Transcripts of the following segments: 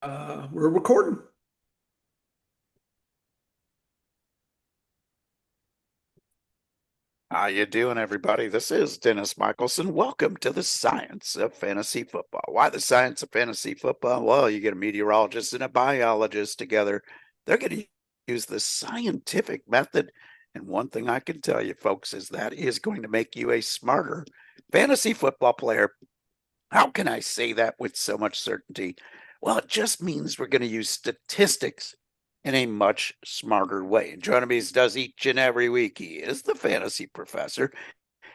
We're recording. How you doing, everybody? This is Dennis Michelson. Welcome to the science of fantasy football. Why the science of fantasy football? Well, you get a meteorologist and a biologist together. They're going to use the scientific method. And one thing I can tell you, folks, is that is going to make you a smarter fantasy football player. How can I say that with so much certainty? Well, it just means we're going to use statistics in a much smarter way. And joining me as does each and every week, he is the fantasy professor.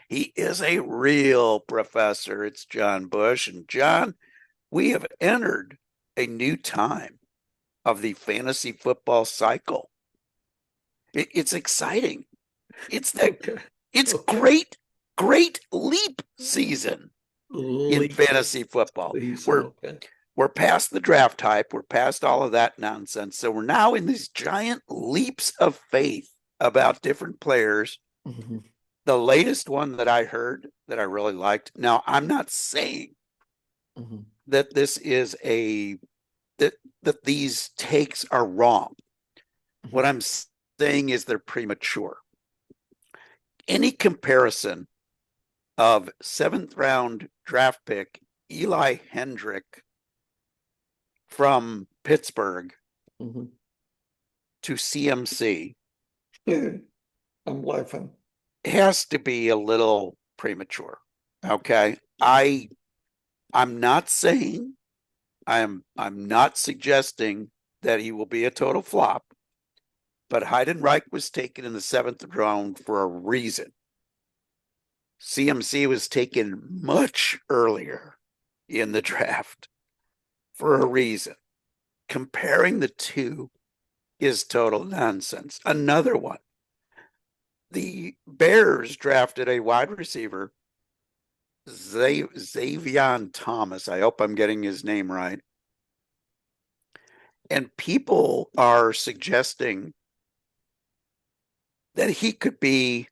He is a real professor. It's John Bush. And John, we have entered a new time of the fantasy football cycle. It's exciting. It's the Okay. it's Okay. great leap season in Leap fantasy football. season. We're Okay. we're past the draft hype. We're past all of that nonsense. So we're now in these giant leaps of faith about different players. Mhm. The latest one that I heard that I really liked. Now, I'm not saying Mhm. that this is a that these takes are wrong. What Mhm. I'm saying is they're premature. Any comparison of seventh round draft pick Eli Hendrick from Pittsburgh Mhm. to CMC Yeah, I'm laughing. has to be a little premature. Okay. I'm not saying I'm not suggesting that he will be a total flop, but Heidenreich was taken in the seventh round for a reason. CMC was taken much earlier in the draft for a reason. Comparing the two is total nonsense. Another one. The Bears drafted a wide receiver, Xavion Thomas. I hope I'm getting his name right. And people are suggesting that he could be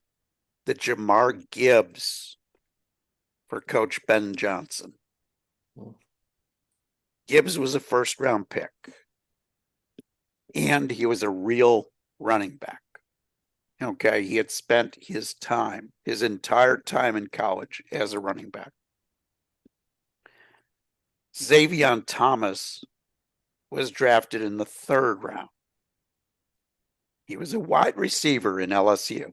the Jamar Gibbs for Coach Ben Johnson. Mhm. Gibbs was a first round pick, and he was a real running back. Okay. He had spent his entire time in college as a running back. Xavion Thomas was drafted in the third round. He was a wide receiver in LSU.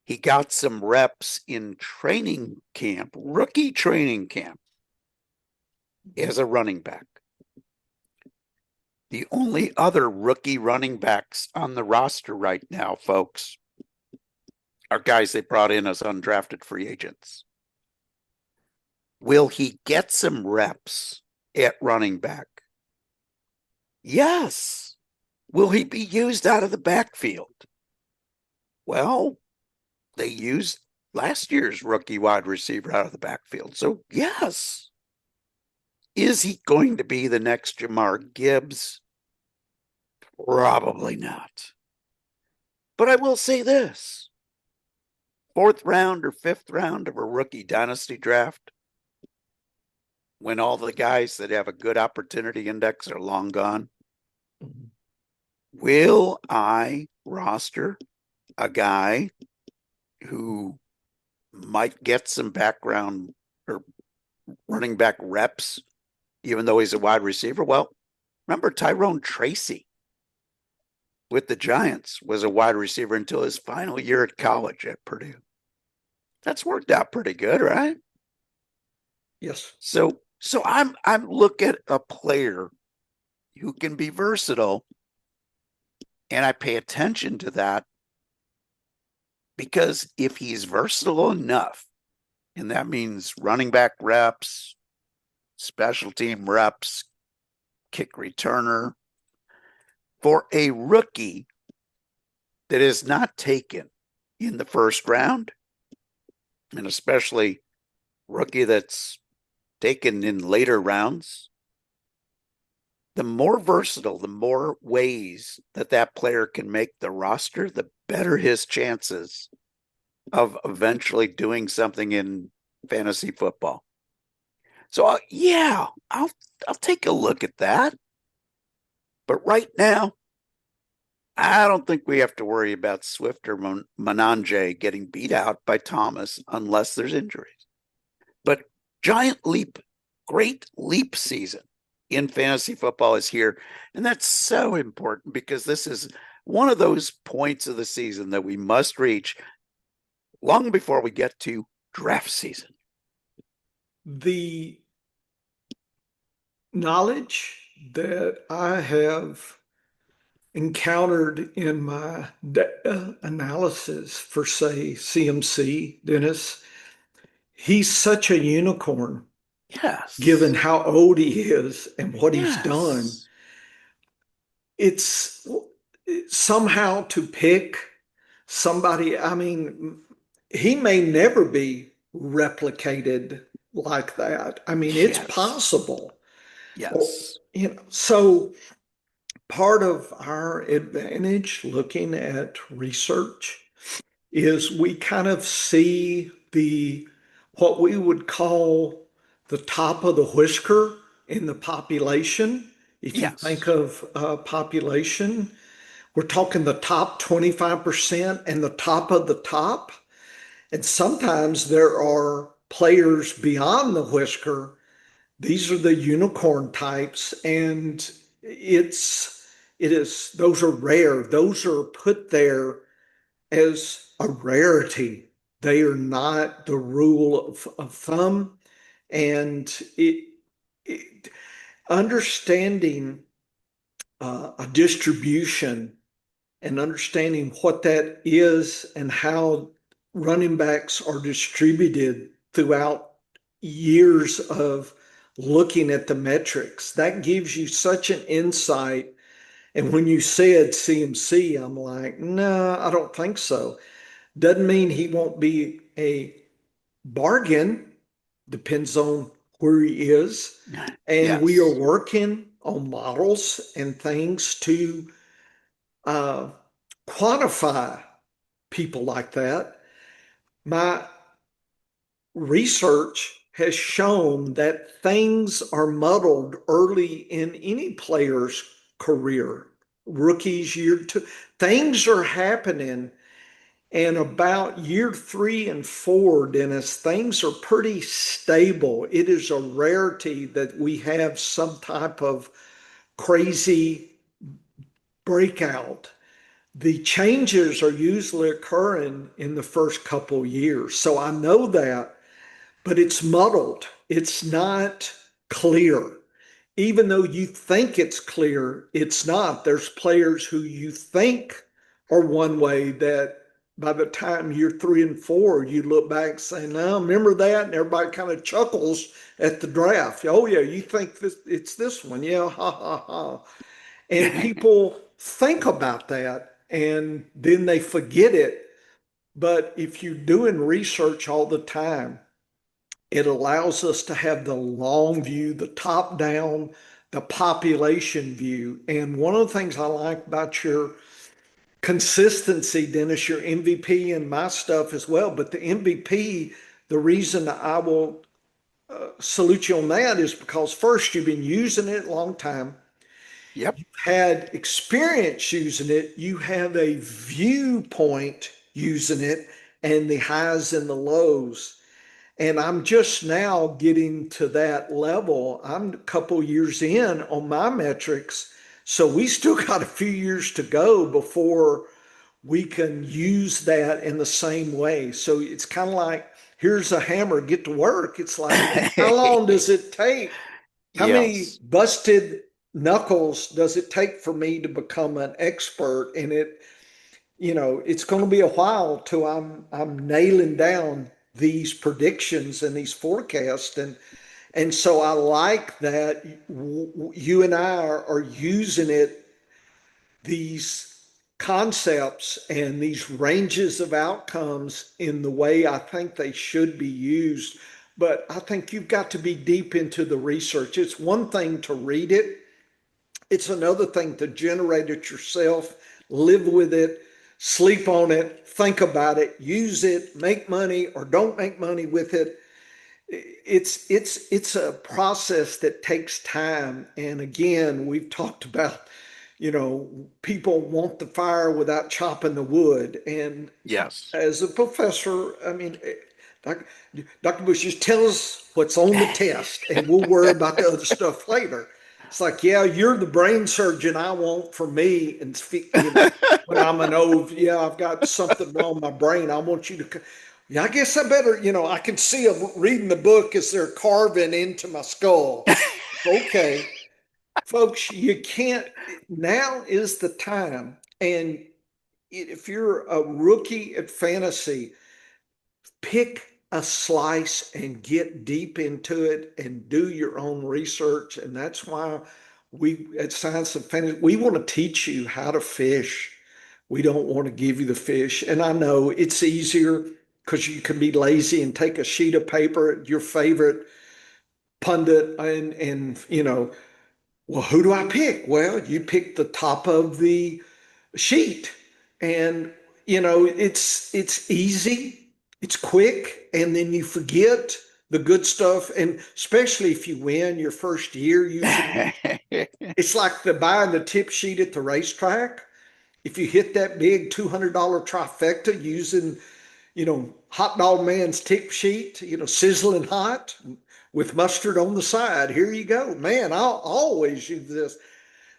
He got some reps in training camp, rookie training camp, as a running back. The only other rookie running backs on the roster right now, folks, are guys they brought in as undrafted free agents. Will he get some reps at running back? Yes. Will he be used out of the backfield? Well, they used last year's rookie wide receiver out of the backfield. So, yes. Is he going to be the next Jamar Gibbs? Probably not. But I will say this: fourth round or fifth round of a rookie dynasty draft, when all the guys that have a good opportunity index are long gone, Mhm. will I roster a guy who might get some background or running back reps, even though he's a wide receiver? Well, remember Tyrone Tracy with the Giants was a wide receiver until his final year at college at Purdue. That's worked out pretty good, right? Yes. So I'm look at a player who can be versatile, and I pay attention to that because if he's versatile enough, and that means running back reps, special team reps, kick returner, for a rookie that is not taken in the first round, and especially rookie that's taken in later rounds, the more versatile, the more ways that that player can make the roster, the better his chances of eventually doing something in fantasy football. So yeah, I'll take a look at that. But right now, I don't think we have to worry about Swift or Menange getting beat out by Thomas unless there's injuries. But giant leap, great leap season in fantasy football is here. And that's so important because this is one of those points of the season that we must reach long before we get to draft season. The knowledge that I have encountered in my analysis for, say, CMC, Dennis, he's such a unicorn given Yes. how old he is and what he's done. Yes. It's somehow to pick somebody, I mean, he may never be replicated like that. I mean, it's Yes. possible. Yes. So part of our advantage looking at research is we kind of see the what we would call the top of the whisker in the population. If you think Yes. of population, we're talking the top 25% and the top of the top. And sometimes there are players beyond the whisker. These are the unicorn types, and those are rare. Those are put there as a rarity. They are not the rule of thumb. And it understanding a distribution and understanding what that is and how running backs are distributed throughout years of looking at the metrics, that gives you such an insight. And when you said CMC, I'm like, no, I don't think so. Doesn't mean he won't be a bargain. Depends on where he is. And we are Yes. working on models and things to uh, quantify people like that. My research has shown that things are muddled early in any player's career. Rookies, year two, things are happening. And about year 3 and 4, Dennis, things are pretty stable. It is a rarity that we have some type of crazy breakout. The changes are usually occurring in the first couple years. So I know that, but it's muddled. It's not clear. Even though you think it's clear, it's not. There's players who you think are one way that by the time you're 3 and 4, you look back saying, no, remember that? And everybody kind of chuckles at the draft. Oh, yeah, you think it's this one. Yeah, ha, ha, ha. And people think about that and then they forget it. But if you're doing research all the time, it allows us to have the long view, the top down, the population view. And one of the things I like about your consistency, Dennis, your MVP and my stuff as well, but the MVP, the reason I will salute you on that is because first, you've been using it a long time. Yep. Had experience using it, you have a viewpoint using it and the highs and the lows. And I'm just now getting to that level. I'm a couple years in on my metrics. So we still got a few years to go before we can use that in the same way. So it's kind of like, here's a hammer, get to work. It's like, how long does it take? How many Yes. busted knuckles does it take for me to become an expert in it? It's going to be a while till I'm nailing down these predictions and these forecasts, and so I like that you and I are using it, these concepts and these ranges of outcomes in the way I think they should be used. But I think you've got to be deep into the research. It's one thing to read it, it's another thing to generate it yourself, live with it, sleep on it, think about it, use it, make money or don't make money with it. It's a process that takes time. And again, we've talked about, people want the fire without chopping the wood. And Yes. as a professor, I mean, Doc- Dr. Bush, just tell us what's on the test and we'll worry about the other stuff later. It's like, yeah, you're the brain surgeon I want for me. And, when I'm an old, yeah, I've got something wrong with my brain. I want you to, yeah, I guess I better, I can see them reading the book as they're carving into my skull. Okay, folks, you can't, now is the time. And if you're a rookie at fantasy, pick a slice and get deep into it and do your own research. And that's why we at Science of Fantasy, we want to teach you how to fish. We don't want to give you the fish. And I know it's easier because you can be lazy and take a sheet of paper, your favorite pundit, and well, who do I pick? Well, you pick the top of the sheet. And it's easy, it's quick, and then you forget the good stuff. And especially if you win your first year using, it's like the buying the tip sheet at the racetrack. If you hit that big $200 trifecta using, hot dog man's tip sheet, sizzling hot with mustard on the side, here you go. Man, I'll always use this.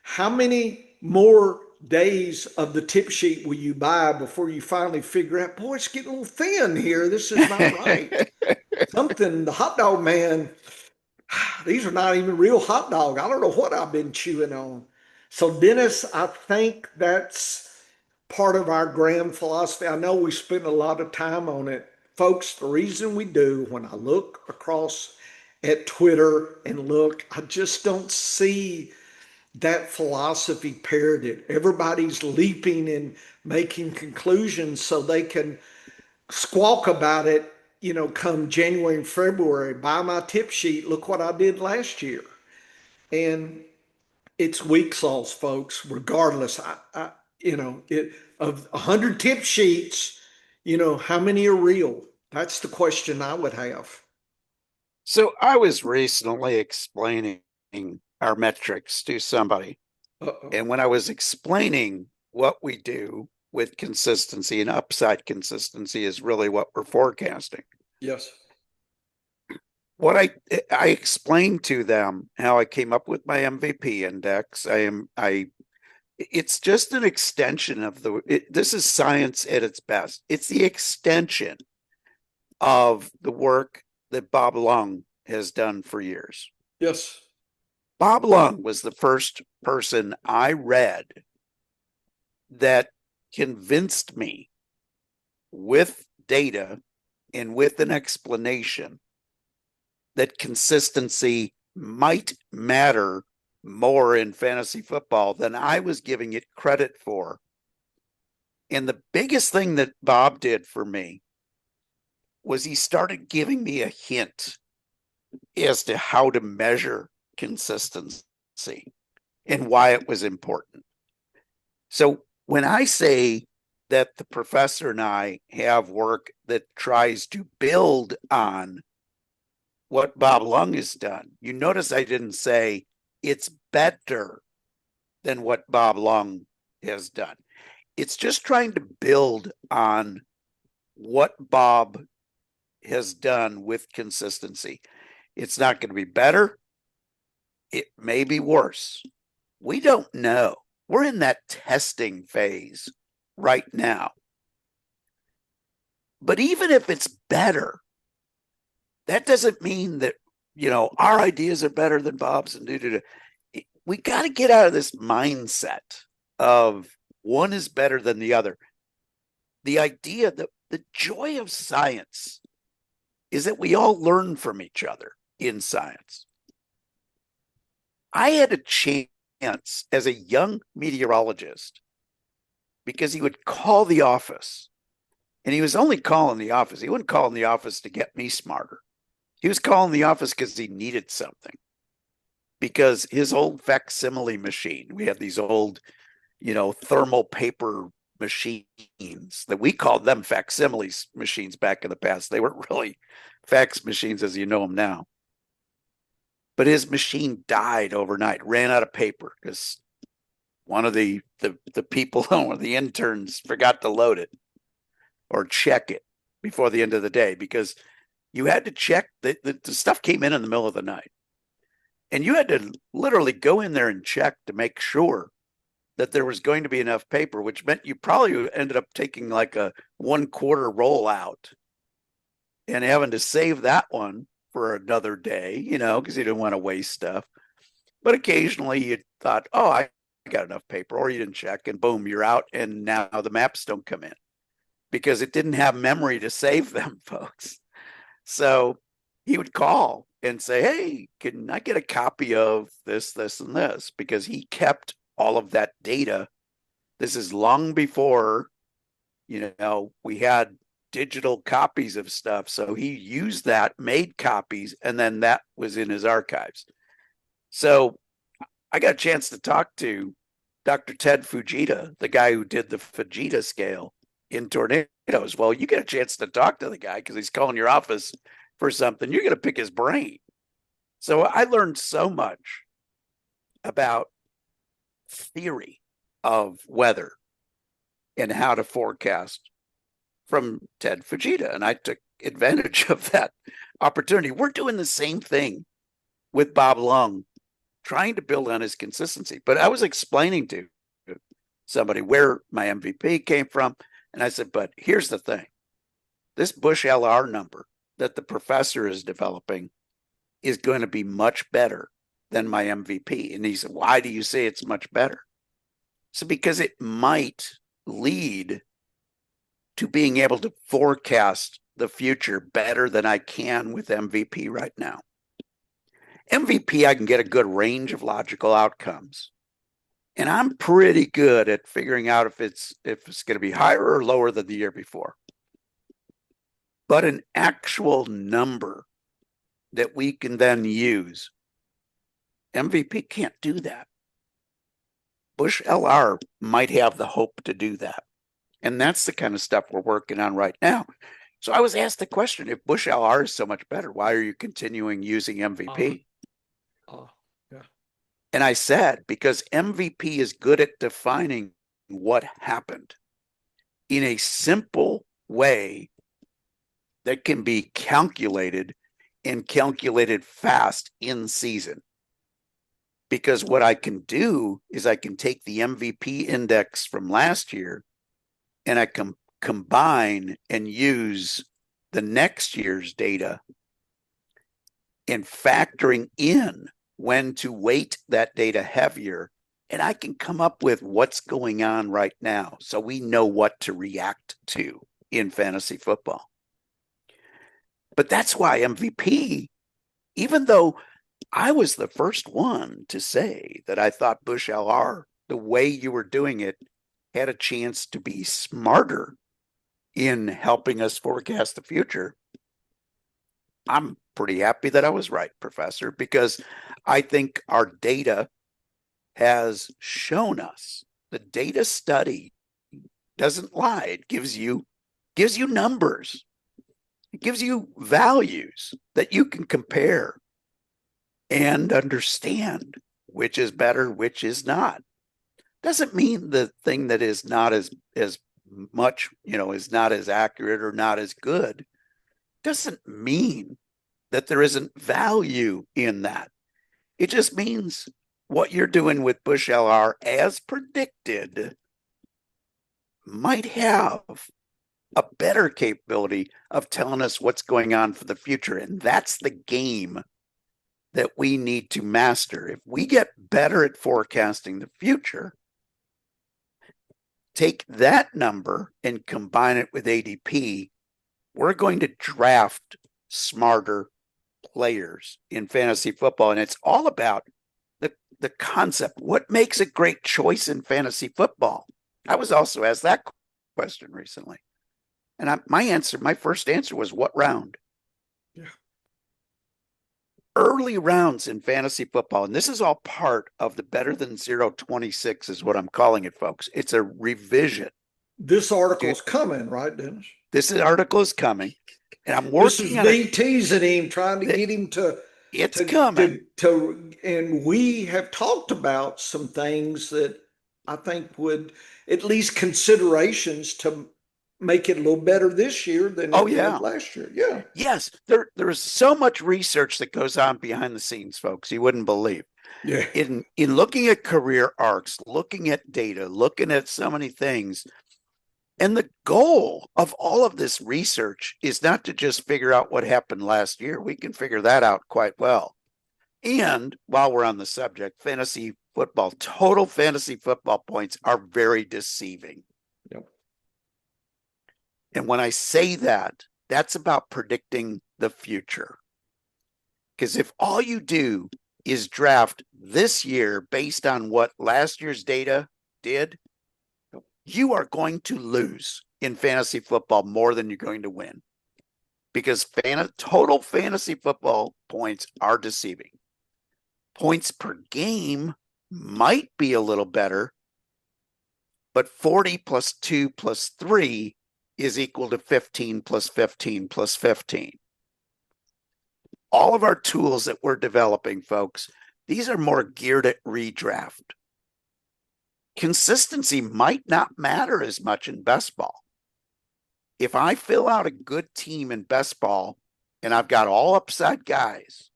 How many more days of the tip sheet will you buy before you finally figure out, boy, it's getting a little thin here. This is not right. Something, the hot dog man, these are not even real hot dog. I don't know what I've been chewing on. So, Dennis, I think that's part of our grand philosophy. I know we spend a lot of time on it. Folks, the reason we do, when I look across at Twitter and look, I just don't see that philosophy parroted. Everybody's leaping and making conclusions so they can squawk about it, come January and February. Buy my tip sheet. Look what I did last year. And it's weak sauce, folks, regardless. Of 100 tip sheets, how many are real? That's the question I would have. So I was recently explaining our metrics to somebody. Uh-oh. And when I was explaining what we do with consistency and upside consistency is really what we're forecasting. Yes. What I explained to them how I came up with my MVP index. It's just an extension of this is science at its best. It's the extension of the work that Bob Lung has done for years. Yes. Bob Lung was the first person I read that convinced me with data and with an explanation that consistency might matter more in fantasy football than I was giving it credit for. And the biggest thing that Bob did for me was he started giving me a hint as to how to measure consistency and why it was important. So when I say that the professor and I have work that tries to build on what Bob Lung has done, you notice I didn't say it's better than what Bob Lung has done. It's just trying to build on what Bob has done with consistency. It's not going to be better. It may be worse. We don't know. We're in that testing phase right now. But even if it's better, that doesn't mean that, our ideas are better than Bob's and do. We got to get out of this mindset of one is better than the other. The idea that the joy of science is that we all learn from each other in science. I had a chance as a young meteorologist because he would call the office, and he was only calling the office. He wouldn't call in the office to get me smarter. He was calling the office because he needed something. Because his old facsimile machine, we had these old, thermal paper machines that we called them facsimiles machines back in the past. They weren't really fax machines as you know them now. But his machine died overnight, ran out of paper because one of the people, one of the interns forgot to load it or check it before the end of the day, because you had to check the stuff came in the middle of the night. And you had to literally go in there and check to make sure that there was going to be enough paper, which meant you probably ended up taking like a 1/4 roll out and having to save that one for another day, you know, because you didn't want to waste stuff. But occasionally you thought, oh, I got enough paper, or you didn't check, and boom, you're out. And now the maps don't come in because it didn't have memory to save them, folks. So he would call and say, hey, can I get a copy of this, this, and this? Because he kept all of that data. This is long before, you know, we had digital copies of stuff. So he used that, made copies, and then that was in his archives. So I got a chance to talk to Dr. Ted Fujita, the guy who did the Fujita scale in tornadoes. Well, you get a chance to talk to the guy because he's calling your office for something. You're going to pick his brain. So I learned so much about theory of weather and how to forecast from Ted Fujita, and I took advantage of that opportunity. We're doing the same thing with Bob Lung, trying to build on his consistency. But I was explaining to somebody where my MVP came from, and I said, but here's the thing. This Bush LR number that the professor is developing is going to be much better than my MVP. And he said, why do you say it's much better? So because it might lead to being able to forecast the future better than I can with MVP right now. MVP, I can get a good range of logical outcomes. And I'm pretty good at figuring out if it's going to be higher or lower than the year before. But an actual number that we can then use, MVP can't do that. Bush LR might have the hope to do that. And that's the kind of stuff we're working on right now. So I was asked the question, if Bush LR is so much better, why are you continuing using MVP? Yeah. And I said, because MVP is good at defining what happened in a simple way that can be calculated and calculated fast in season. Because what I can do is I can take the MVP index from last year and I can combine and use the next year's data and factoring in when to weight that data heavier. And I can come up with what's going on right now so we know what to react to in fantasy football. But that's why MVP, even though I was the first one to say that I thought Bush LR, the way you were doing it, had a chance to be smarter in helping us forecast the future. I'm pretty happy that I was right, Professor, because I think our data has shown us, the data study doesn't lie. It gives you numbers. It gives you values that you can compare and understand which is better, which is not. Doesn't mean the thing that is not as much, is not as accurate or not as good. Doesn't mean that there isn't value in that. It just means what you're doing with Bush LR, as predicted, might have a better capability of telling us what's going on for the future. And that's the game that we need to master. If we get better at forecasting the future, take that number and combine it with ADP, we're going to draft smarter players in fantasy football. And it's all about the concept. What makes a great choice in fantasy football? I was also asked that question recently. And my first answer was, what round? Yeah. Early rounds in fantasy football, and this is all part of the Better Than Zero 26 is what I'm calling it, folks. It's a revision. This article is coming, right, Dennis? This article is coming. And I'm This is working on it. me teasing him, trying to get him It's coming. and we have talked about some things that I think would at least considerations to make it a little better this year than Oh it did yeah. last year. Yeah. Yes, there is so much research that goes on behind the scenes, folks. You wouldn't believe. Yeah. In looking at career arcs, looking at data, looking at so many things. And the goal of all of this research is not to just figure out what happened last year. We can figure that out quite well. And while we're on the subject, fantasy football, total fantasy football points are very deceiving. Yep. And when I say that, that's about predicting the future. Because if all you do is draft this year based on what last year's data did, you are going to lose in fantasy football more than you're going to win, because total fantasy football points are deceiving. Points per game might be a little better, but 40 plus 2 plus 3 is equal to 15 plus 15 plus 15. All of our tools that we're developing, folks, these are more geared at redraft. Consistency might not matter as much in best ball. If I fill out a good team in best ball and I've got all upside guys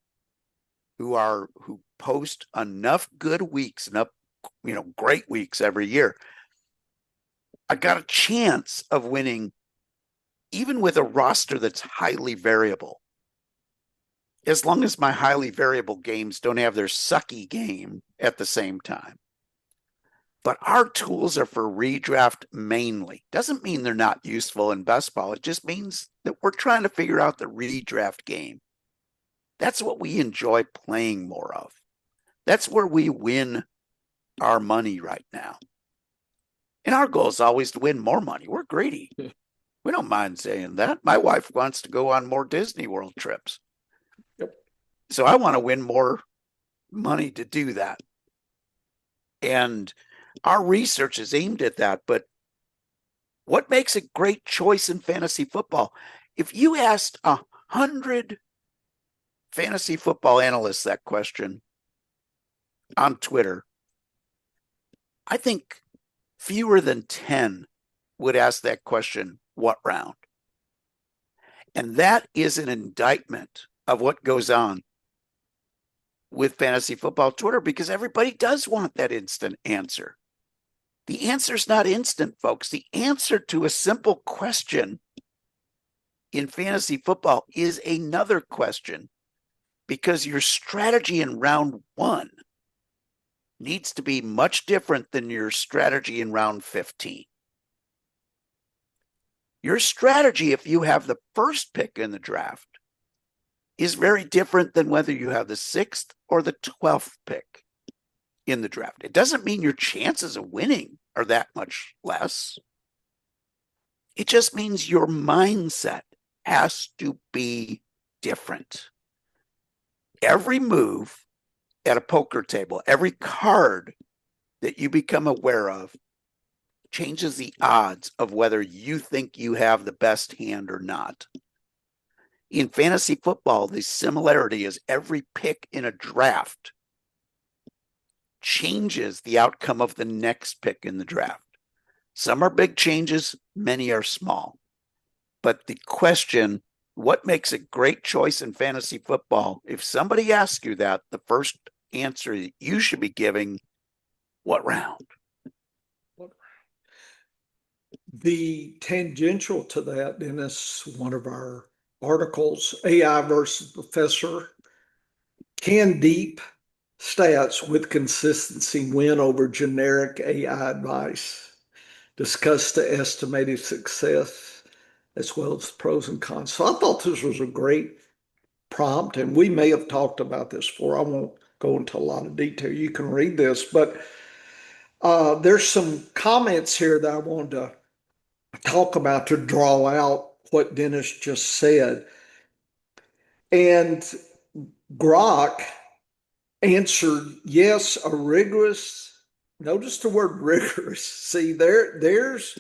who post enough good weeks, enough great weeks every year, I got a chance of winning even with a roster that's highly variable. As long as my highly variable games don't have their sucky game at the same time. But our tools are for redraft mainly. Doesn't mean they're not useful in best ball. It just means that we're trying to figure out the redraft game. That's what we enjoy playing more of. That's where we win our money right now. And our goal is always to win more money. We're greedy. We don't mind saying that. My wife wants to go on more Disney World trips. Yep. So I want to win more money to do that. And our research is aimed at that. But what makes a great choice in fantasy football? If you asked 100 fantasy football analysts that question on Twitter, I think fewer than 10 would ask that question, what round? And that is an indictment of what goes on with fantasy football Twitter, because everybody does want that instant answer. The answer's not instant, folks. The answer to a simple question in fantasy football is another question, because your strategy in round 1 needs to be much different than your strategy in round 15. Your strategy, if you have the first pick in the draft, is very different than whether you have the 6th or the 12th pick in the draft. It doesn't mean your chances of winning are that much less. It just means your mindset has to be different. Every move at a poker table, every card that you become aware of changes the odds of whether you think you have the best hand or not. In fantasy football, the similarity is every pick in a draft changes the outcome of the next pick in the draft. Some are big changes, many are small. But the question, what makes a great choice in fantasy football? If somebody asks you that, the first answer that you should be giving, what round? The tangential to that, Dennis, one of our articles, AI versus Professor, can deep stats with consistency win over generic AI advice? Discuss the estimated success as well as pros and cons. So I thought this was a great prompt, and we may have talked about this before. I won't go into a lot of detail. You can read this, but there's some comments here that I wanted to talk about to draw out what Dennis just said. And Grok answered, yes, a rigorous, notice the word rigorous. See, there's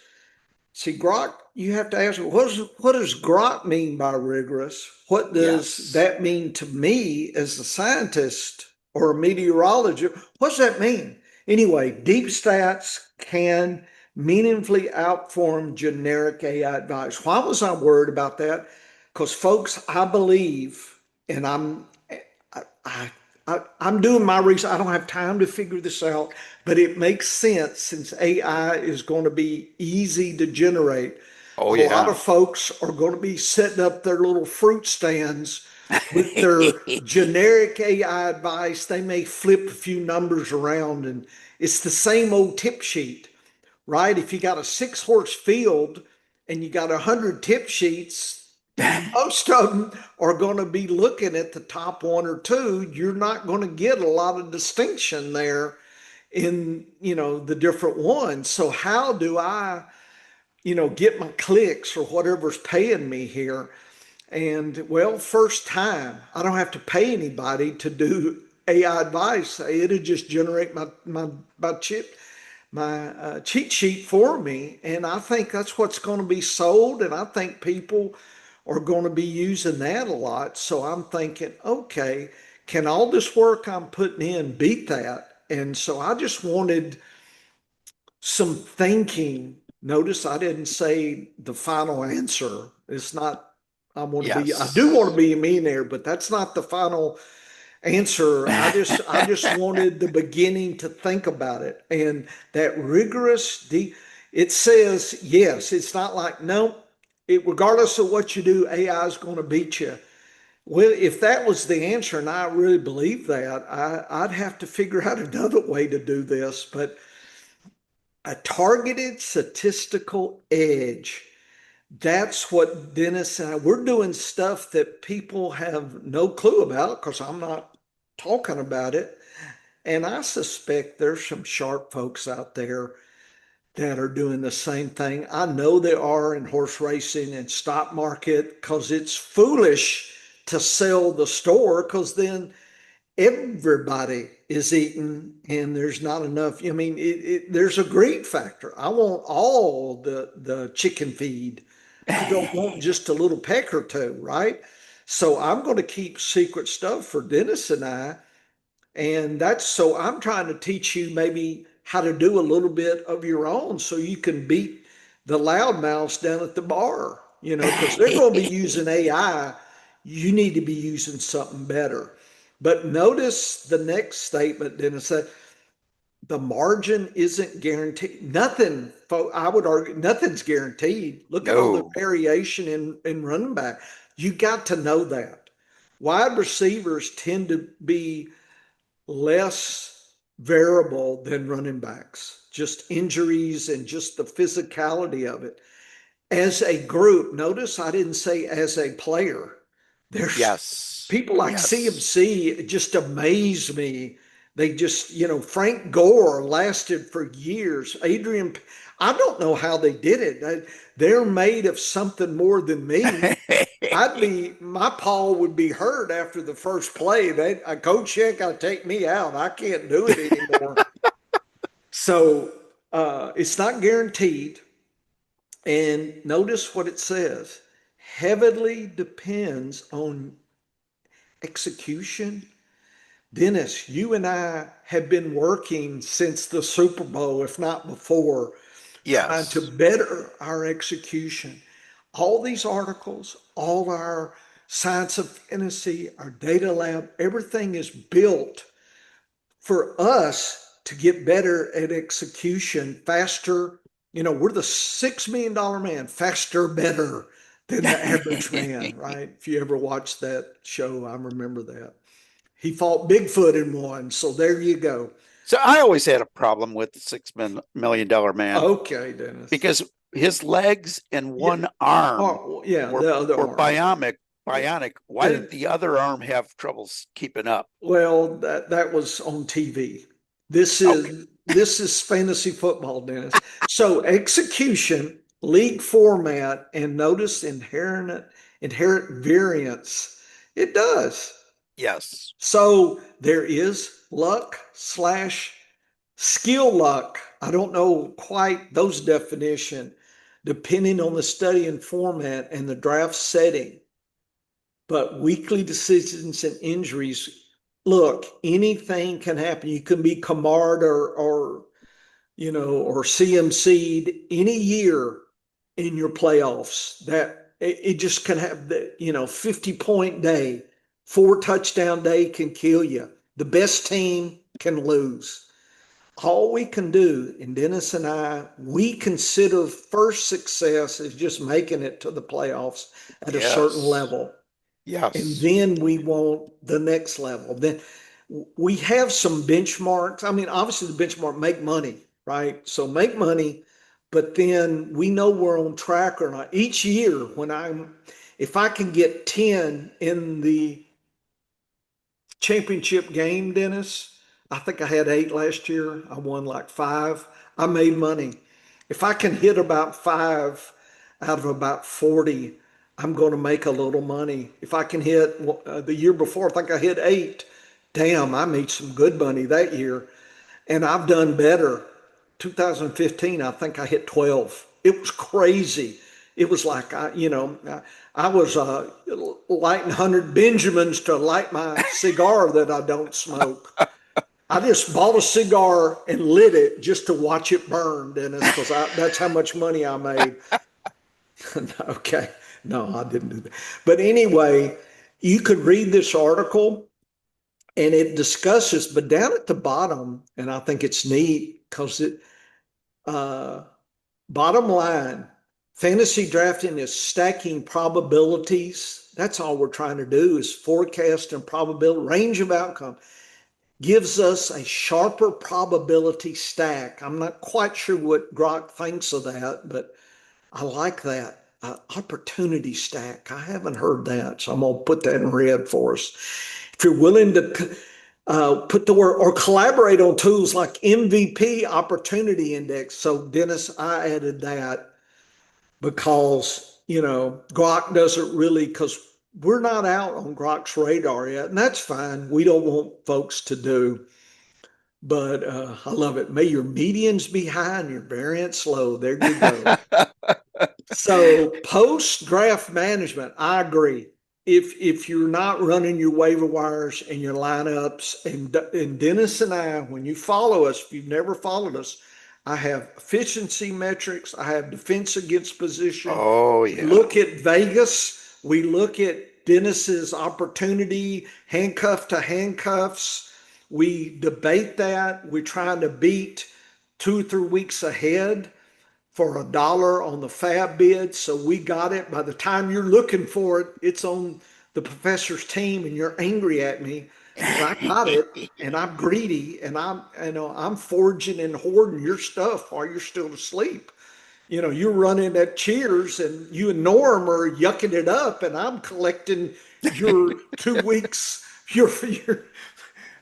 See, grok, you have to ask, what does grok mean by rigorous? What does Yes. that mean to me as a scientist or a meteorologist? What's that mean? Anyway, deep stats can meaningfully outform generic AI advice. Why was I worried about that? Because, folks, I believe, and I, I'm doing my research. I don't have time to figure this out, but it makes sense since AI is going to be easy to generate. Oh, A lot yeah. of folks are going to be setting up their little fruit stands with their generic AI advice. They may flip a few numbers around, and it's the same old tip sheet, right? If you got a 6 horse field and you got 100 tip sheets, most of them are going to be looking at the top one or two. You're not going to get a lot of distinction there in, the different ones. So how do I, get my clicks or whatever's paying me here? And well, first time, I don't have to pay anybody to do AI advice. It'll just generate my cheat sheet for me. And I think that's what's going to be sold. And I think people are going to be using that a lot. So I'm thinking, okay, can all this work I'm putting in beat that? And so I just wanted some thinking. Notice I didn't say the final answer. It's not, I do want to Yes. be a millionaire, but that's not the final answer. I just wanted the beginning to think about it. And that it says, yes, it's not like, no, regardless of what you do, AI is going to beat you. Well, if that was the answer, and I really believe that, I'd have to figure out another way to do this. But a targeted statistical edge. That's what Dennis and we're doing stuff that people have no clue about because I'm not talking about it. And I suspect there's some sharp folks out there that are doing the same thing. I know there are in horse racing and stock market because it's foolish to sell the store because then everybody is eating and there's not enough. I mean, there's a greed factor. I want all the chicken feed. I don't want just a little peck or two, right? So I'm going to keep secret stuff for Dennis and I. And that's so I'm trying to teach you maybe how to do a little bit of your own so you can beat the loudmouths down at the bar, because they're going to be using AI. You need to be using something better. But notice the next statement, Dennis, said the margin isn't guaranteed. Nothing, I would argue, nothing's guaranteed. Look at all the No. variation in running back. You got to know that. Wide receivers tend to be less variable than running backs, just injuries and just the physicality of it. As a group, notice I didn't say as a player. There's Yes. people like Yes. CMC just amaze me. They just, Frank Gore lasted for years. I don't know how they did it. They're made of something more than me. My paw would be hurt after the first play. A coach ain't got to take me out. I can't do it anymore. So it's not guaranteed. And notice what it says heavily depends on execution. Dennis, you and I have been working since the Super Bowl, if not before, trying to Yes. better our execution. All these articles, all our science of fantasy, our data lab, everything is built for us to get better at execution faster. We're the $6 million man, faster, better than the average man, right? If you ever watched that show, I remember that. He fought Bigfoot in one. So there you go. So I always had a problem with the $6 million man Okay, Dennis. because his legs and Yeah. one arm Oh, yeah, were the other were arm. bionic. Why Yeah. did the other arm have troubles keeping up? Well, that was on TV. This Okay. is this is fantasy football, Dennis. So execution, league format, and notice inherent variance. It does. Yes. So there is luck/skill luck. I don't know quite those definition. depending on the study and format and the draft setting. But weekly decisions and injuries, look, anything can happen. You can be Kamard or CMC'd any year in your playoffs. That it just can have the 50-point day, 4-touchdown day can kill you. The best team can lose. All we can do, and Dennis and I, we consider first success as just making it to the playoffs at a certain Yes. level. And Yes. then we want the next level. Then we have some benchmarks. I mean, obviously the benchmark make money, right? So make money, but then we know we're on track or not. Each year if I can get 10 in the championship game, Dennis, I think I had 8 last year. I won like 5. I made money. If I can hit about 5 out of about 40, I'm going to make a little money. If I can hit the year before, I think I hit 8. Damn, I made some good money that year. And I've done better. 2015, I think I hit 12. It was crazy. It was like I was lighting 100 Benjamins to light my cigar that I don't smoke. I just bought a cigar and lit it just to watch it burn, Dennis, because that's how much money I made. Okay, no, I didn't do that. But anyway, you could read this article and it discusses, but down at the bottom, and I think it's neat because uh, bottom line, fantasy drafting is stacking probabilities. That's all we're trying to do is forecast and probability range of outcome. Gives us a sharper probability stack. I'm not quite sure what Grok thinks of that, but I like that. Opportunity stack. I haven't heard that, so I'm going to put that in red for us. If you're willing to put the word or collaborate on tools like MVP Opportunity Index. So, Dennis, I added that because, Grok doesn't really, because we're not out on Grok's radar yet, and that's fine. We don't want folks to do. But I love it. May your medians be high and your variance low. There you go. So post draft management, I agree. If you're not running your waiver wires and your lineups, and Dennis and I, when you follow us, if you've never followed us, I have efficiency metrics. I have defense against position. Oh, We yeah. look at Vegas. We look at Dennis's opportunity, handcuff to handcuffs. We debate that. We're trying to beat 2 or 3 weeks ahead for $1 on the fab bid. So we got it. By the time you're looking for it, it's on the professor's team and you're angry at me because I got it and I'm greedy and I'm forging and hoarding your stuff while you're still asleep. You're running at Cheers and you and Norm are yucking it up and I'm collecting your 2 weeks,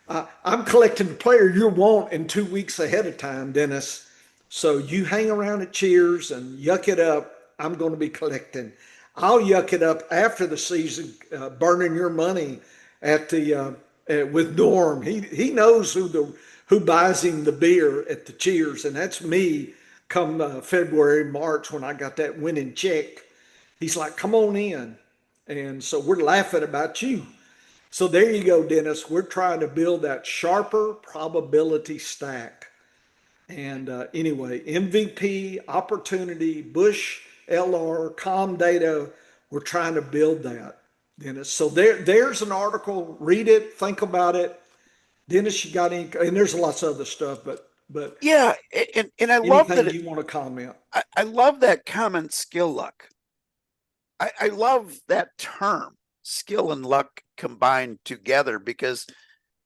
I'm collecting the player you want in 2 weeks ahead of time, Dennis. So you hang around at Cheers and yuck it up. I'm going to be collecting. I'll yuck it up after the season, burning your money at the with Norm. He knows who buys him the beer at the Cheers, and that's me. Come February, March, when I got that winning check, he's like, "Come on in," and so we're laughing about you. So there you go, Dennis. We're trying to build that sharper probability stack. And anyway, MVP, opportunity, Bush, LR, COM data, we're trying to build that, Dennis. So there's an article. Read it, think about it. Dennis, you got any, and there's lots of other stuff, but Yeah, and I love anything that you want to comment? I love that common skill luck. I love that term, skill and luck combined together, because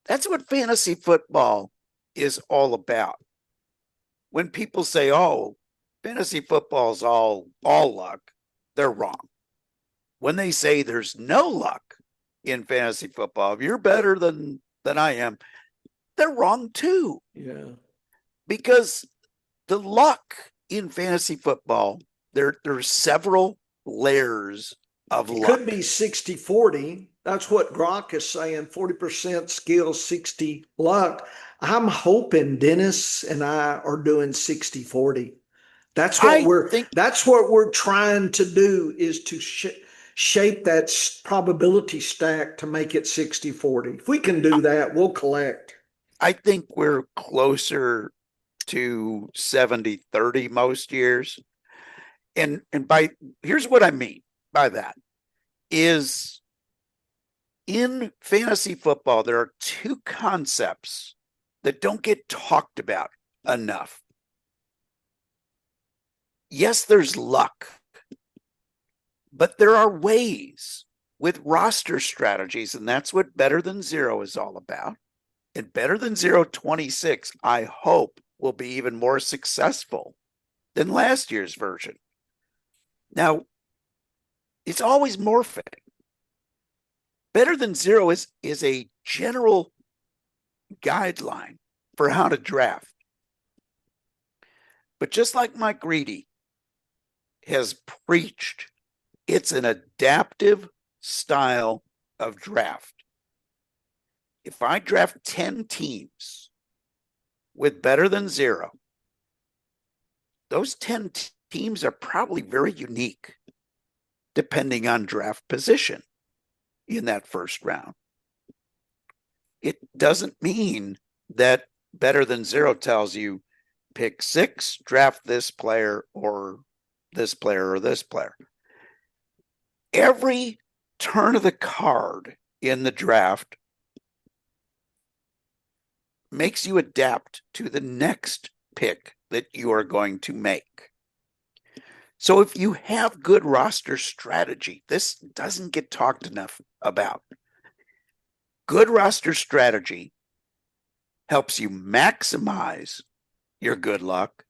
that's what fantasy football is all about. When people say, "Oh, fantasy football is all luck," they're wrong. When they say there's no luck in fantasy football, if you're better than I am, they're wrong too. Yeah. Because the luck in fantasy football, there's several layers of It could luck. be 60-40. That's what Gronk is saying, 40% skill, 60 luck. I'm hoping Dennis and I are doing 60-40. That's what I we're think that's what we're trying to do is to shape that probability stack to make it 60-40. If we can do that, we'll collect. I think we're closer to 70-30 most years. And by here's what I mean by that is in fantasy football, there are two concepts that don't get talked about enough. Yes, there's luck, but there are ways with roster strategies, and that's what Better Than Zero is all about. And Better Than Zero 26, I hope, will be even more successful than last year's version. Now, it's always morphing. Better Than Zero is a general guideline for how to draft. But just like Mike Reedy has preached, it's an adaptive style of draft. If I draft 10 teams with Better Than Zero, those 10 teams are probably very unique depending on draft position in that first round. It doesn't mean that Better Than Zero tells you pick 6, draft this player or this player or this player. Every turn of the card in the draft makes you adapt to the next pick that you are going to make. So if you have good roster strategy, this doesn't get talked enough about. Good roster strategy helps you maximize your good luck,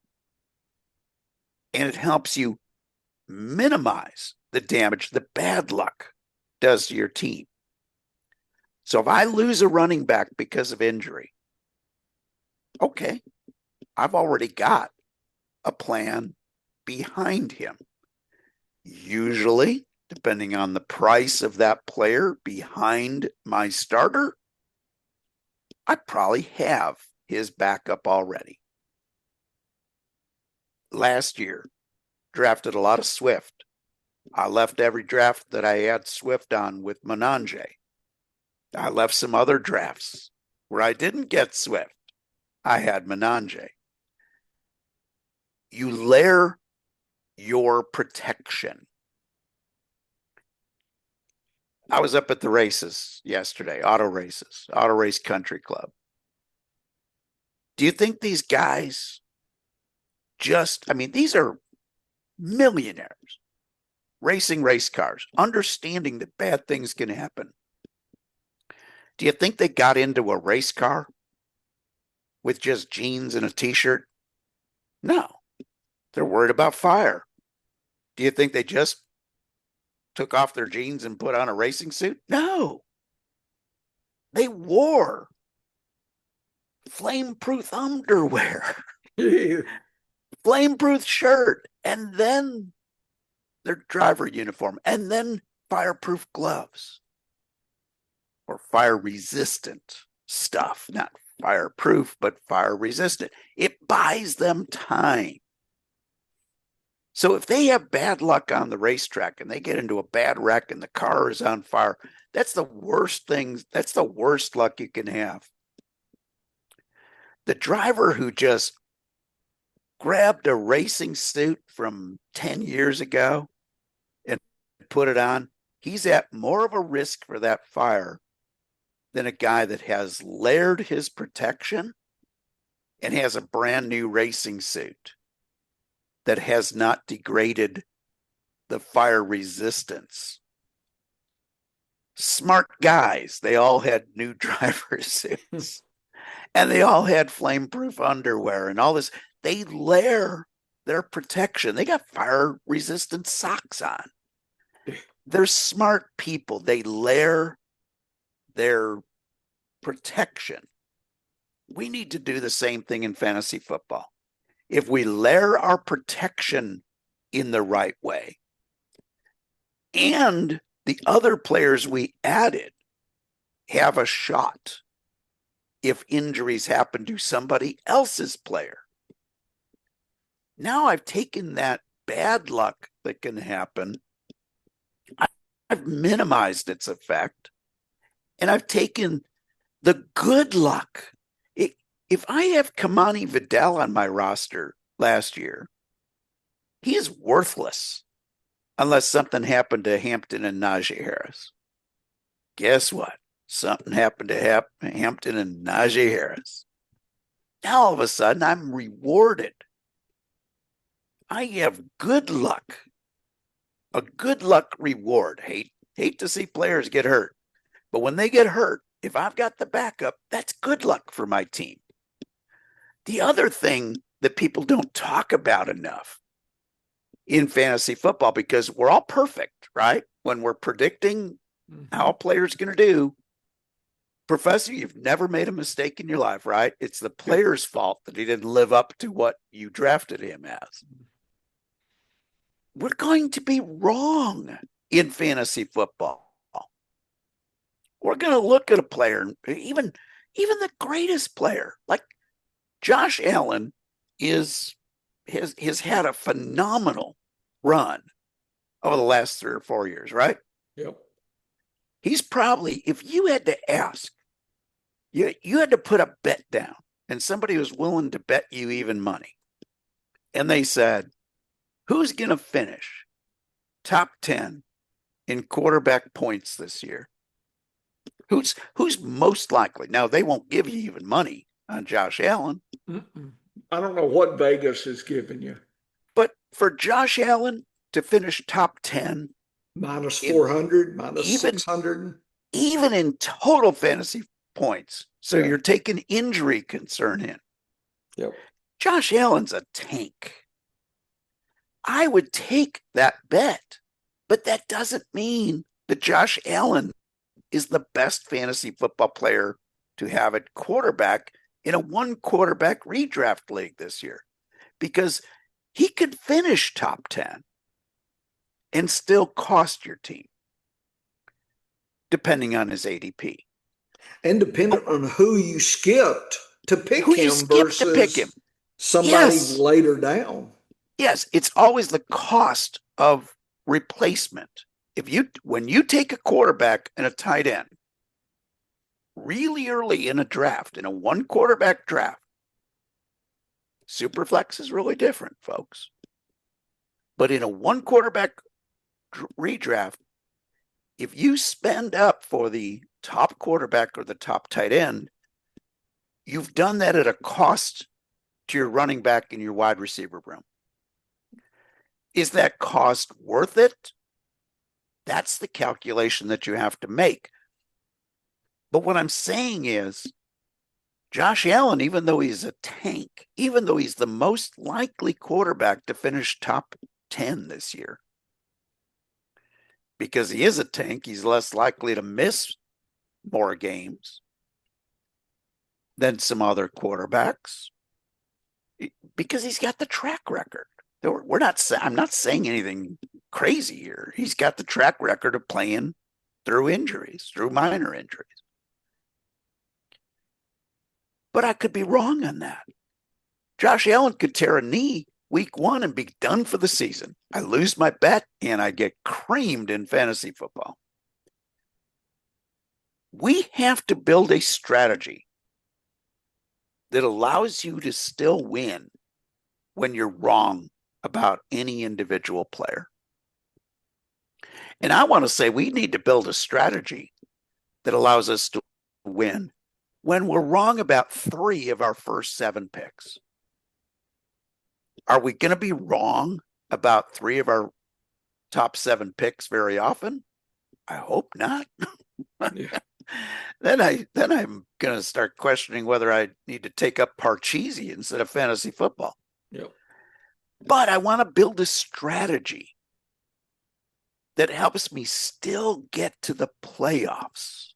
and it helps you minimize the damage the bad luck does to your team. So if I lose a running back because of injury, okay, I've already got a plan behind him. Usually, depending on the price of that player behind my starter, I probably have his backup already. Last year, drafted a lot of Swift. I left every draft that I had Swift on with Menange. I left some other drafts where I didn't get Swift. I had Menange. You layer your protection. I was up at the races yesterday, auto race country club. Do you think these guys these are millionaires racing race cars, understanding that bad things can happen. Do you think they got into a race car with just jeans and a t-shirt? No, they're worried about fire. Do you think they just took off their jeans and put on a racing suit? No, they wore flame-proof underwear, flame-proof shirt, and then their driver uniform, and then fireproof gloves or fire-resistant stuff. Not fireproof, but fire-resistant. It buys them time. So if they have bad luck on the racetrack and they get into a bad wreck and the car is on fire, that's the worst thing. That's the worst luck you can have. The driver who just grabbed a racing suit from 10 years ago and put it on, he's at more of a risk for that fire than a guy that has layered his protection and has a brand new racing suit that has not degraded the fire resistance. Smart guys, they all had new driver suits and they all had flame-proof underwear and all this. They layer their protection. They got fire-resistant socks on. They're smart people. They layer their protection. We need to do the same thing in fantasy football. If we layer our protection in the right way, and the other players we added have a shot if injuries happen to somebody else's player. Now I've taken that bad luck that can happen, I've minimized its effect, and I've taken the good luck. If I have Kamani Vidal on my roster last year, he is worthless unless something happened to Hampton and Najee Harris. Guess what? Something happened to Hampton and Najee Harris. Now all of a sudden I'm rewarded. I have good luck, a good luck reward. Hate to see players get hurt, but when they get hurt, if I've got the backup, that's good luck for my team. The other thing that people don't talk about enough in fantasy football, because we're all perfect, right? When we're predicting how a player's going to do, Professor, you've never made a mistake in your life, right? It's the player's fault that he didn't live up to what you drafted him as. We're going to be wrong in fantasy football. We're going to look at a player, even the greatest player, like Josh Allen has had a phenomenal run over the last 3 or 4 years, right? Yep. He's probably, if you had to ask, you had to put a bet down, and somebody was willing to bet you even money, and they said, who's going to finish top 10 in quarterback points this year? Who's most likely? Now, they won't give you even money on Josh Allen. I don't know what Vegas is giving you. But for Josh Allen to finish top 10, minus 400, minus 600. Even in total fantasy points. So you're taking injury concern in. Yep. Josh Allen's a tank. I would take that bet, but that doesn't mean that Josh Allen is the best fantasy football player to have at quarterback in a 1-quarterback redraft league this year, because he could finish top 10 and still cost your team, depending on his ADP. And depending on who you skipped to pick him versus somebody later down. Yes, it's always the cost of replacement. When you take a quarterback and a tight end really early in a draft, in a 1-quarterback draft, Superflex is really different, folks. But in a 1-quarterback redraft, if you spend up for the top quarterback or the top tight end, you've done that at a cost to your running back and your wide receiver room. Is that cost worth it? That's the calculation that you have to make. But what I'm saying is, Josh Allen, even though he's a tank, even though he's the most likely quarterback to finish top 10 this year, because he is a tank, he's less likely to miss more games than some other quarterbacks, because he's got the track record. I'm not saying anything crazy here. He's got the track record of playing through injuries, through minor injuries. But I could be wrong on that. Josh Allen could tear a knee week 1 and be done for the season. I lose my bet and I get creamed in fantasy football. We have to build a strategy that allows you to still win when you're wrong about any individual player. And I want to say we need to build a strategy that allows us to win when we're wrong about 3 of our first 7 picks. Are we going to be wrong about 3 of our top 7 picks very often? I hope not. Yeah. Then I'm going to start questioning whether I need to take up Parcheesi instead of fantasy football. Yep. But I want to build a strategy that helps me still get to the playoffs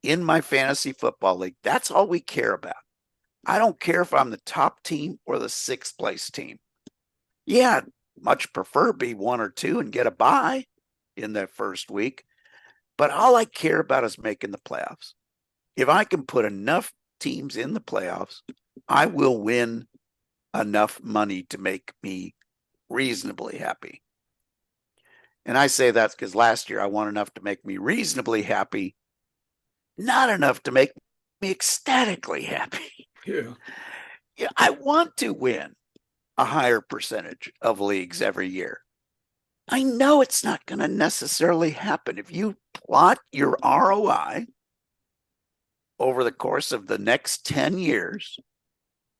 in my fantasy football league. That's all we care about. I don't care if I'm the top team or the 6th place team. Yeah, I'd much prefer be 1 or 2 and get a bye in that first week. But all I care about is making the playoffs. If I can put enough teams in the playoffs, I will win enough money to make me reasonably happy. And I say that's because last year I won enough to make me reasonably happy, not enough to make me ecstatically happy. Yeah. Yeah, I want to win a higher percentage of leagues every year. I know it's not going to necessarily happen. If you plot your ROI over the course of the next 10 years,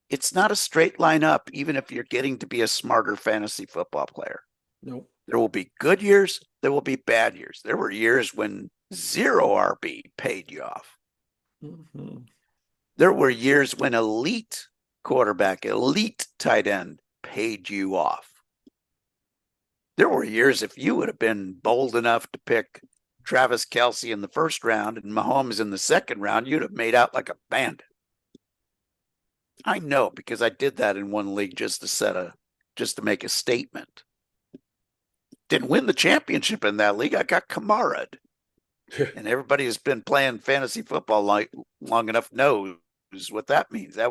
it's not a straight line up, even if you're getting to be a smarter fantasy football player. Nope. There will be good years, there will be bad years. There were years when zero RB paid you off. Mm-hmm. There were years when elite quarterback, elite tight end paid you off. There were years if you would have been bold enough to pick Travis Kelce in the first round and Mahomes in the second round, you'd have made out like a bandit. I know because I did that in one league just to make a statement. Didn't win the championship in that league. I got Kamara'd. And everybody who's been playing fantasy football long enough knows what that means. I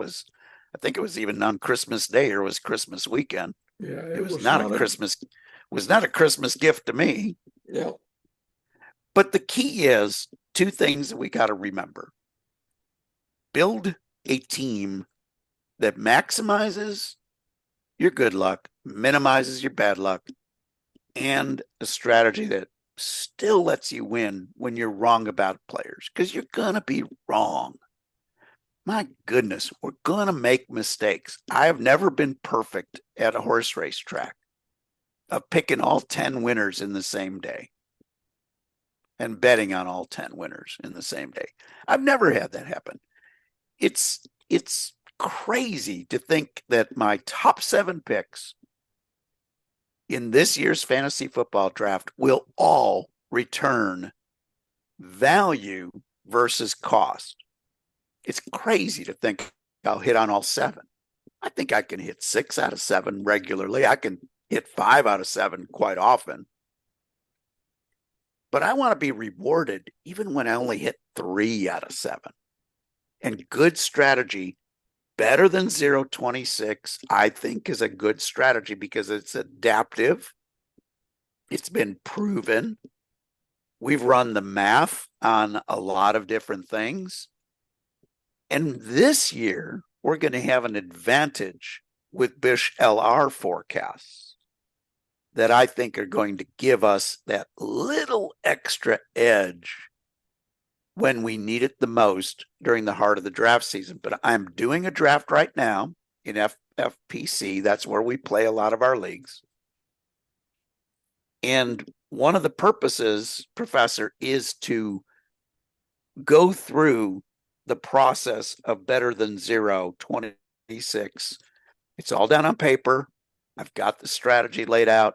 think it was even on Christmas Day or it was Christmas weekend. Yeah, it was not a Christmas gift to me. Yeah. But the key is two things that we got to remember. Build a team that maximizes your good luck, minimizes your bad luck, and a strategy that still lets you win when you're wrong about players, because you're going to be wrong. My goodness, we're going to make mistakes. I have never been perfect at a horse race track of picking all 10 winners in the same day and betting on all 10 winners in the same day. I've never had that happen. It's crazy to think that my top 7 picks in this year's fantasy football draft will all return value versus cost. It's crazy to think I'll hit on all 7. I think I can hit 6 out of 7 regularly. I can hit 5 out of 7 quite often. But I want to be rewarded even when I only hit 3 out of 7. And good strategy, better than 0.26, I think is a good strategy because it's adaptive. It's been proven. We've run the math on a lot of different things. And this year, we're going to have an advantage with Bish LR forecasts that I think are going to give us that little extra edge when we need it the most during the heart of the draft season. But I'm doing a draft right now in FPC. That's where we play a lot of our leagues. And one of the purposes, Professor, is to go through the process of better than 0.26. It's all down on paper. I've got the strategy laid out.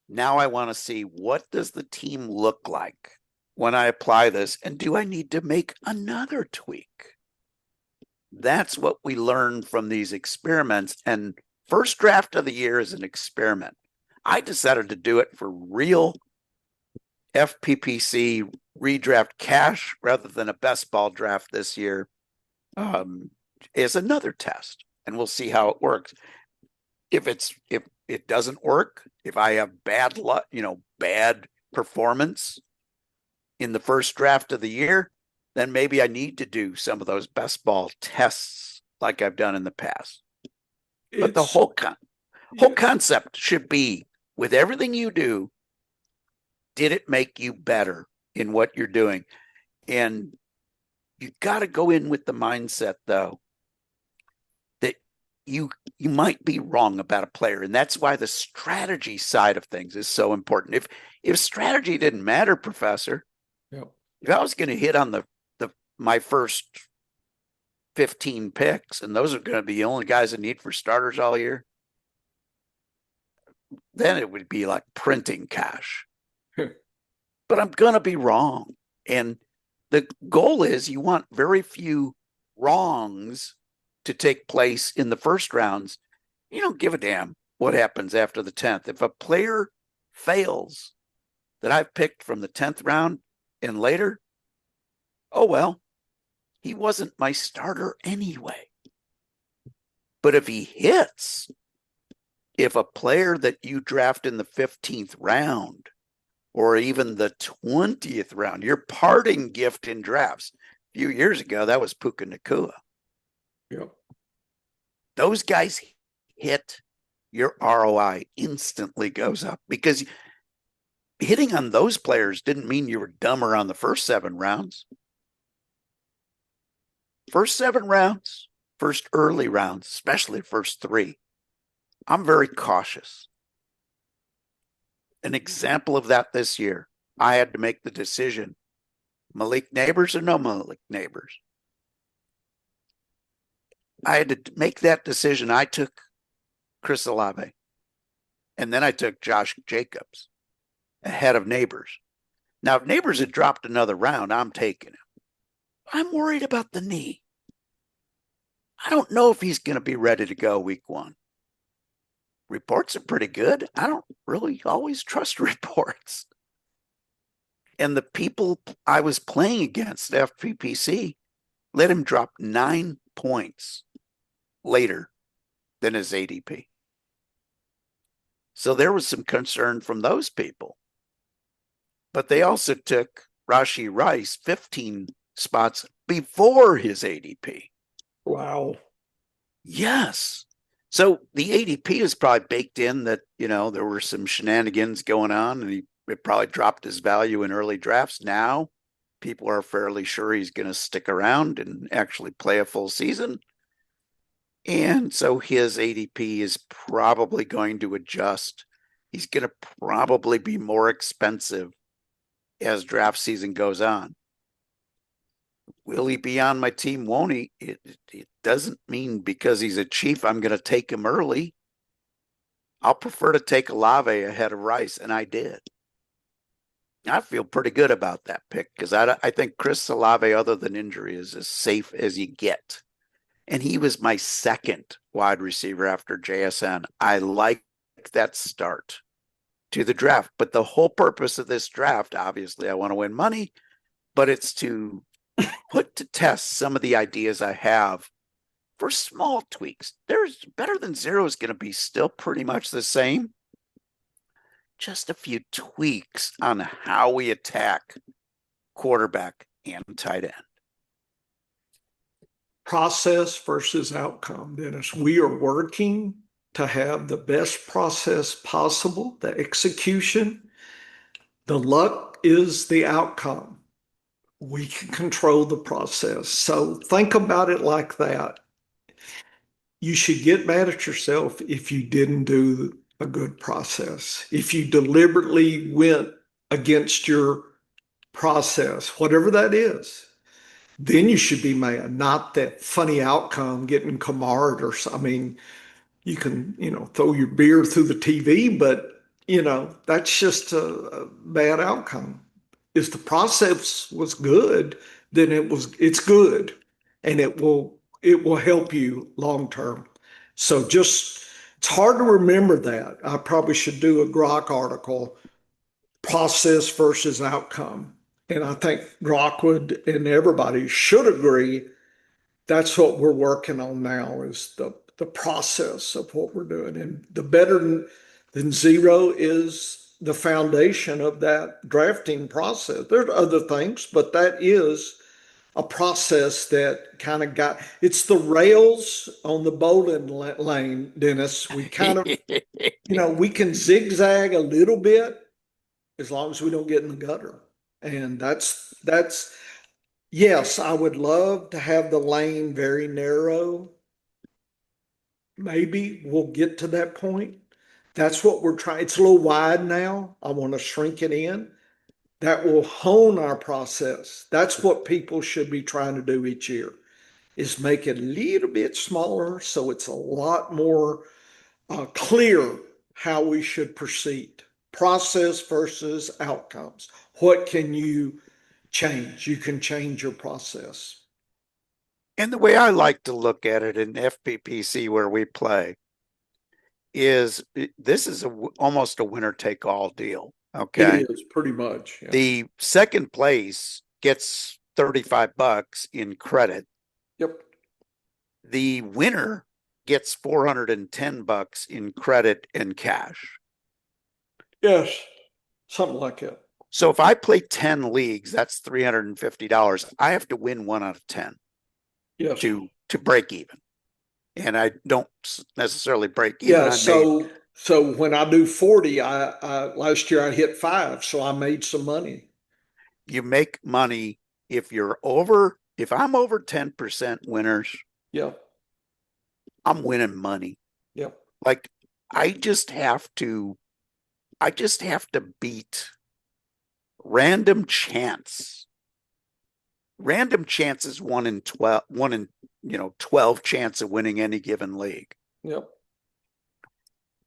Now I want to see, what does the team look like when I apply this? And do I need to make another tweak? That's what we learn from these experiments. And first draft of the year is an experiment. I decided to do it for real FPPC redraft cash rather than a best ball draft this year is another test, and we'll see how it works. If it doesn't work, if I have bad luck, bad performance in the first draft of the year, then maybe I need to do some of those best ball tests like I've done in the past. But the whole concept should be, with everything you do, did it make you better in what you're doing? And you got to go in with the mindset, though, that you might be wrong about a player. And that's why the strategy side of things is so important. If strategy didn't matter, Professor, if I was going to hit on my first 15 picks, and those are going to be the only guys I need for starters all year, then it would be like printing cash. But I'm going to be wrong. And the goal is you want very few wrongs to take place in the first rounds. You don't give a damn what happens after the 10th. If a player fails that I've picked from the 10th round and later, oh, well, he wasn't my starter anyway. But if he hits, if a player that you draft in the 15th round or even the 20th round, your parting gift in drafts, a few years ago, that was Puka Nacua. Yep. Those guys hit, your ROI instantly goes up because hitting on those players didn't mean you were dumber on the first 7 rounds. First 7 rounds, first early rounds, especially first 3, I'm very cautious. An example of that this year, I had to make the decision, Malik Neighbors or no Malik Neighbors. I had to make that decision. I took Chris Olave, and then I took Josh Jacobs ahead of Neighbors. Now, if Neighbors had dropped another round, I'm taking him. I'm worried about the knee. I don't know if he's going to be ready to go week 1. Reports are pretty good. I don't really always trust reports. And the people I was playing against, FPPC, let him drop 9 points later than his ADP. So there was some concern from those people. But they also took Rashee Rice 15 spots before his ADP. Wow. Yes. So the ADP is probably baked in that, there were some shenanigans going on and it probably dropped his value in early drafts. Now people are fairly sure he's going to stick around and actually play a full season. And so his ADP is probably going to adjust. He's going to probably be more expensive as draft season goes on. Will he be on my team? Won't he? It doesn't mean because he's a Chief, I'm going to take him early. I'll prefer to take Olave ahead of Rice, and I did. I feel pretty good about that pick because I think Chris Olave, other than injury, is as safe as you get. And he was my second wide receiver after JSN. I like that start to the draft. But the whole purpose of this draft, obviously, I want to win money, but it's to put to test some of the ideas I have for small tweaks. There's better than zero is going to be still pretty much the same. Just a few tweaks on how we attack quarterback and tight end. Process versus outcome, Dennis. We are working to have the best process possible, the execution. The luck is the outcome. We can control the process. So think about it like that. You should get mad at yourself if you didn't do a good process. If you deliberately went against your process, whatever that is, then you should be mad, not that funny outcome getting Kamard or something. I mean, you can, throw your beer through the TV, but, that's just a bad outcome. If the process was good, then it's good and it will help you long term. So it's hard to remember that. I probably should do a Grok article, process versus outcome. And I think Rockwood and everybody should agree that's what we're working on now is the process of what we're doing. And the better than zero is the foundation of that drafting process. There's other things, but that is a process that kind of it's the rails on the bowling lane, Dennis. We kind of, we can zigzag a little bit as long as we don't get in the gutter. And yes, I would love to have the lane very narrow. Maybe we'll get to that point. That's what we're trying. It's a little wide now. I want to shrink it in. That will hone our process. That's what people should be trying to do each year is make it a little bit smaller so it's a lot more clear how we should proceed. Process versus outcomes. What can you change? You can change your process. And the way I like to look at it in FPPC where we play is this is almost a winner take all deal. Okay. It is pretty much. Yeah. The second place gets $35 in credit. Yep. The winner gets $410 in credit and cash. Yes, something like that. So if I play 10 leagues, that's $350. I have to win 1 out of 10 Yes. to break even. And I don't necessarily break even. Yeah, I made so when I do 40, I last year I hit 5, so I made some money. you make money if I'm over 10% winners, Yep, I'm winning money. yep, Like I just have to beat random chance. Random chance is 12 chance of winning any given league. yep.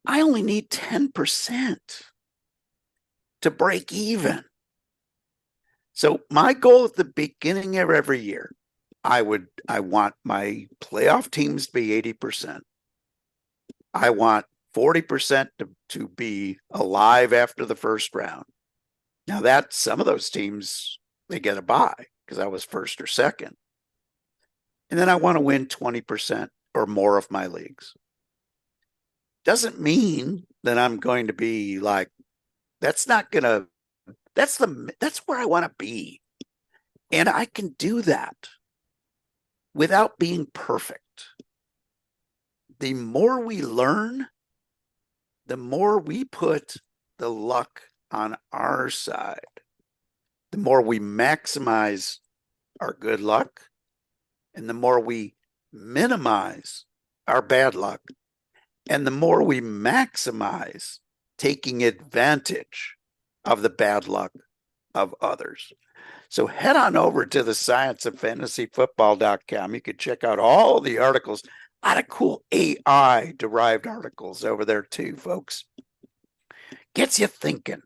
I only need 10% to break even. So my goal at the beginning of every year, I want my playoff teams to be 80%. I want 40% to be alive after the first round. Now that some of those teams, they get a bye because I was first or second. And then I want to win 20% or more of my leagues. Doesn't mean that I'm going to be like, that's not going to, that's where I want to be. And I can do that without being perfect. The more we learn, the more we put the luck on our side, the more we maximize our good luck, and the more we minimize our bad luck, and the more we maximize taking advantage of the bad luck of others. So head on over to the scienceoffantasyfootball.com. You can check out all the articles, a lot of cool AI derived articles over there too, folks. Gets you thinking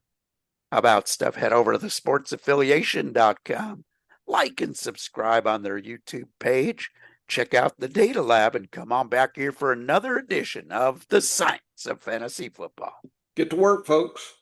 about stuff. Head over to the sportsaffiliation.com. Like and subscribe on their YouTube page. Check out the Data Lab and come on back here for another edition of the Science of Fantasy Football. Get to work, folks.